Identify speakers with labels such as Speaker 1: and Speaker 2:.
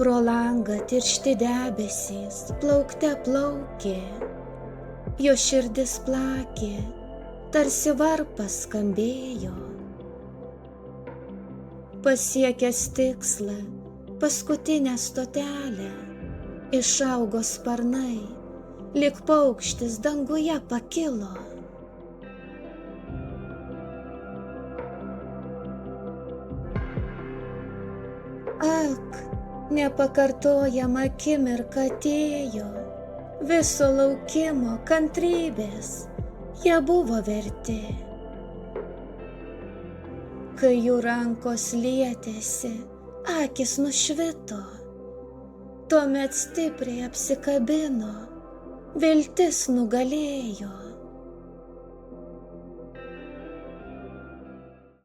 Speaker 1: pro langą tiršti debesys plaukte plaukė, jo širdis plakė, tarsi varpas skambėjo. Pasiekęs tikslą, paskutinę stotelę, išaugo sparnai, lyg paukštis danguje pakilo. Ak, nepakartojama akimirka atėjo, viso laukimo, kantrybės, jie buvo verti. Kai jų rankos lietėsi, akis nušvito, tuomet stipriai apsikabino, viltis nugalėjo.